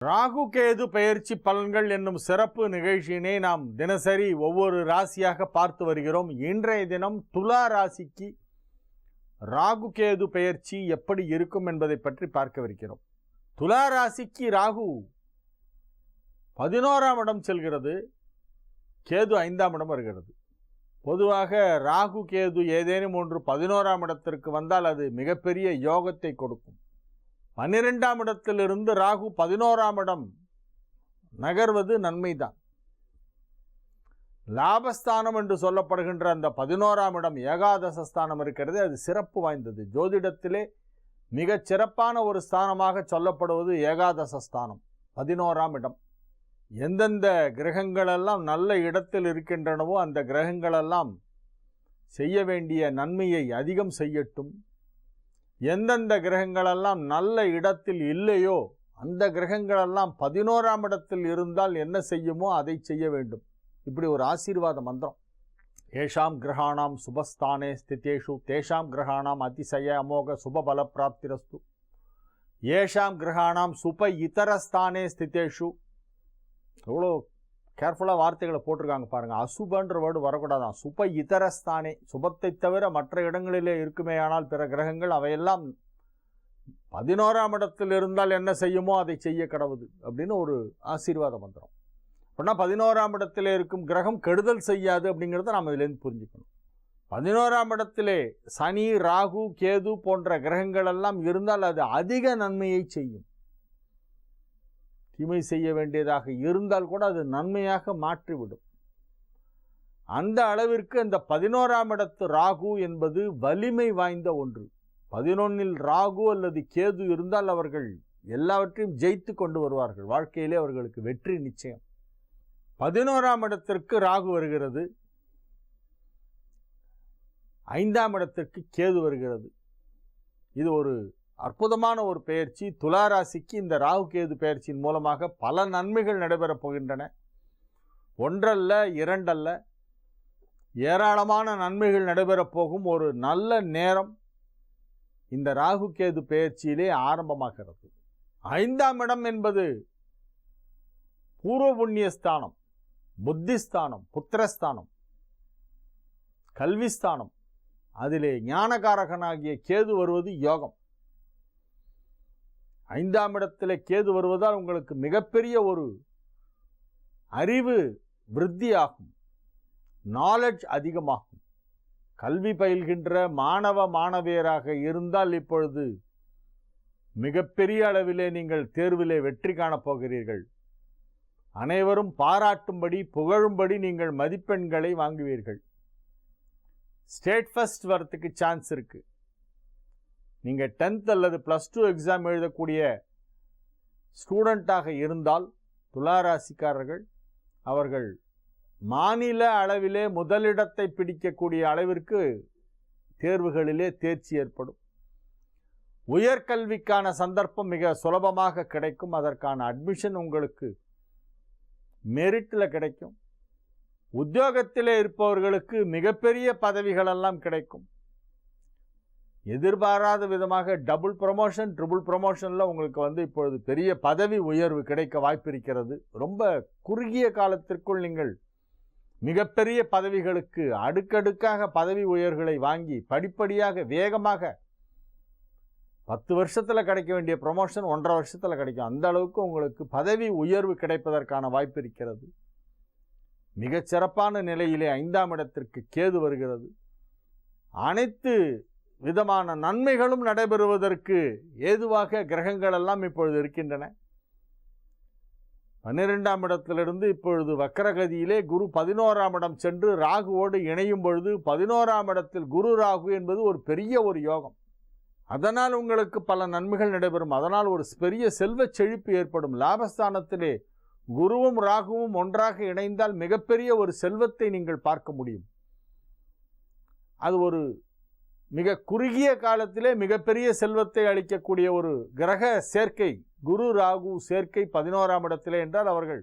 ராகு கேது பெயர்ச்சி பலன்கள் என்னும் சிறப்பு நிகழ்ச்சியினை நாம் தினசரி ஒவ்வொரு ராசியாக பார்த்து வருகிறோம். இன்றைய தினம் துலா ராசிக்கு ராகு கேது பெயர்ச்சி எப்படி இருக்கும் என்பதை பற்றி பார்க்கவிருக்கிறோம். துலா ராசிக்கு ராகு 11ஆம் இடம் செல்கிறது, கேது 5ஆம் இடம் வருகிறது. பொதுவாக ராகு கேது ஏதேனும் ஒன்று 11ஆம் இடத்திற்கு வந்தால் அது மிகப்பெரிய யோகத்தை கொடுக்கும். 12ஆம் இடத்திலிருந்து ராகு 11ஆம் இடம் நகர்வது நன்மைதான். லாபஸ்தானம் என்று சொல்லப்படுகின்ற அந்த 11ஆம் இடம் ஏகாதசஸ்தானம் இருக்கிறது, அது சிறப்பு வாய்ந்தது. ஜோதிடத்திலே மிகச் சிறப்பான ஒரு ஸ்தானமாக சொல்லப்படுவது ஏகாதசஸ்தானம், 11ஆம் இடம். எந்தெந்த கிரகங்களெல்லாம் நல்ல இடத்தில் இருக்கின்றனவோ அந்த கிரகங்களெல்லாம் செய்ய வேண்டிய நன்மையை அதிகம் செய்யட்டும். எந்தெந்த கிரகங்களெல்லாம் நல்ல இடத்தில் இல்லையோ அந்த கிரகங்களெல்லாம் 11ஆம் இடத்தில் இருந்தால் என்ன செய்யுமோ அதை செய்ய வேண்டும். இப்படி ஒரு ஆசீர்வாத மந்திரம். ஏஷாம் கிரகாணாம் சுபஸ்தானே ஸ்திதேஷு தேஷாம் கிரகாணாம் அதிசய அமோக சுபபல பிராப்திரஸ்து. ஏஷாம் கிரகாணாம் சுப இதரஸ்தானே ஸ்திதேஷு. எவ்வளோ கேர்ஃபுல்லாக வார்த்தைகளை போட்டிருக்காங்க பாருங்கள். அசுபன்ற வேர்டு வரக்கூடாதான். சுப இதரஸ்தானே, சுபத்தை தவிர மற்ற இடங்களிலே இருக்குமே ஆனால் பிற கிரகங்கள் அவையெல்லாம் 11ஆம் இடத்தில் இருந்தால் என்ன செய்யுமோ அதை செய்ய கடவுது அப்படின்னு ஒரு ஆசீர்வாத மந்திரம். அப்படின்னா 11ஆம் இடத்திலே இருக்கும் கிரகம் கெடுதல் செய்யாது அப்படிங்கிறத நாம் இதிலேருந்து புரிஞ்சுக்கணும். 11ஆம் இடத்திலே சனி, ராகு, கேது போன்ற கிரகங்கள் எல்லாம் இருந்தால் அது அதிக நன்மையை செய்யும். தீமை செய்ய வேண்டியதாக இருந்தால் கூட அது நன்மையாக மாற்றிவிடும். அந்த அளவிற்கு அந்த 11ஆம் இடத்து ராகு என்பது வலிமை வாய்ந்த ஒன்று. 11இல் ராகு அல்லது கேது இருந்தால் அவர்கள் எல்லாவற்றையும் ஜெயித்து கொண்டு வருவார்கள். வாழ்க்கையிலே அவர்களுக்கு வெற்றி நிச்சயம். 11ஆம் இடத்திற்கு ராகு வருகிறது, 5ஆம் இடத்திற்கு கேது வருகிறது. இது ஒரு அற்புதமான ஒரு பெயர்ச்சி. துலா ராசிக்கு இந்த ராகு கேது பெயர்ச்சியின் மூலமாக பல நன்மைகள் நடைபெறப் போகின்றன. ஒன்றல்ல, இரண்டல்ல, ஏராளமான நன்மைகள் நடைபெறப் போகும் ஒரு நல்ல நேரம் இந்த ராகு கேது பெயர்ச்சியிலே ஆரம்பமாகிறது. 5ஆம் இடம் என்பது பூர்வ புண்ணியஸ்தானம், புத்திஸ்தானம், புத்திரஸ்தானம், கல்விஸ்தானம். அதிலே ஞானகாரகனாகிய கேது வருவது யோகம். 5ஆம் இடத்தில் கேது வருவதால் உங்களுக்கு மிகப்பெரிய ஒரு அறிவு விருத்தியாகும், நாலெட்ஜ் அதிகமாகும். கல்வி பயில்கின்ற மாணவ மாணவியராக இருந்தால் இப்பொழுது மிகப்பெரிய அளவிலே நீங்கள் தேர்விலே வெற்றி காணப்போகிறீர்கள். அனைவரும் பாராட்டும்படி புகழும்படி நீங்கள் மதிப்பெண்களை வாங்குவீர்கள். ஸ்டேட் ஃபர்ஸ்ட் வரத்துக்கு சான்ஸ் இருக்குது. நீங்கள் 10th அல்லது +2 எக்ஸாம் எழுதக்கூடிய ஸ்டூடெண்ட்டாக இருந்தால் துளாராசிக்காரர்கள் அவர்கள் மாநில அளவிலே முதலிடத்தை பிடிக்கக்கூடிய அளவிற்கு தேர்வுகளிலே தேர்ச்சி ஏற்படும். உயர்கல்விக்கான சந்தர்ப்பம் மிக சுலபமாக கிடைக்கும். அதற்கான அட்மிஷன் உங்களுக்கு மெரிட்டில் கிடைக்கும். உத்தியோகத்திலே இருப்பவர்களுக்கு மிகப்பெரிய பதவிகளெல்லாம் கிடைக்கும். எதிர்பாராத விதமாக டபுள் ப்ரமோஷன், ட்ரிபிள் ப்ரமோஷனில் உங்களுக்கு இப்பொழுது பெரிய பதவி உயர்வு கிடைக்க வாய்ப்பு இருக்கிறது. ரொம்ப குறுகிய காலத்திற்குள் நீங்கள் மிகப்பெரிய பதவிகளுக்கு அடுக்கடுக்காக பதவி உயர்வுகளை வாங்கி படிப்படியாக வேகமாக 10 வருஷத்தில் கிடைக்க வேண்டிய ப்ரமோஷன் 1.5 வருஷத்தில் கிடைக்கும். அந்த அளவுக்கு உங்களுக்கு பதவி உயர்வு கிடைப்பதற்கான வாய்ப்பு இருக்கிறது. மிகச்சிறப்பான நிலையிலே 5ஆம் இடத்திற்கு கேது வருகிறது. அனைத்து விதமான நன்மைகளும் நடைபெறுவதற்கு ஏதுவாக கிரகங்கள் எல்லாம் இப்பொழுது இருக்கின்றன. 12ஆம் இடத்திலிருந்து இப்பொழுது வக்கரகதியிலே குரு 11ஆம் இடம் சென்று ராகுவோடு இணையும் பொழுது 11ஆம் இடத்தில் குரு ராகு என்பது ஒரு பெரிய ஒரு யோகம். அதனால் உங்களுக்கு பல நன்மைகள் நடைபெறும். அதனால் ஒரு பெரிய செல்வ செழிப்பு ஏற்படும். லாபஸ்தானத்திலே குருவும் ராகுவும் ஒன்றாக இணைந்தால் மிகப்பெரிய ஒரு செல்வத்தை நீங்கள் பார்க்க முடியும். அது ஒரு மிக குறுகிய காலத்திலே மிகப்பெரிய செல்வத்தை அளிக்கக்கூடிய ஒரு கிரக சேர்க்கை, குரு ராகு சேர்க்கை 11ஆம் இடத்திலே என்றால் அவர்கள்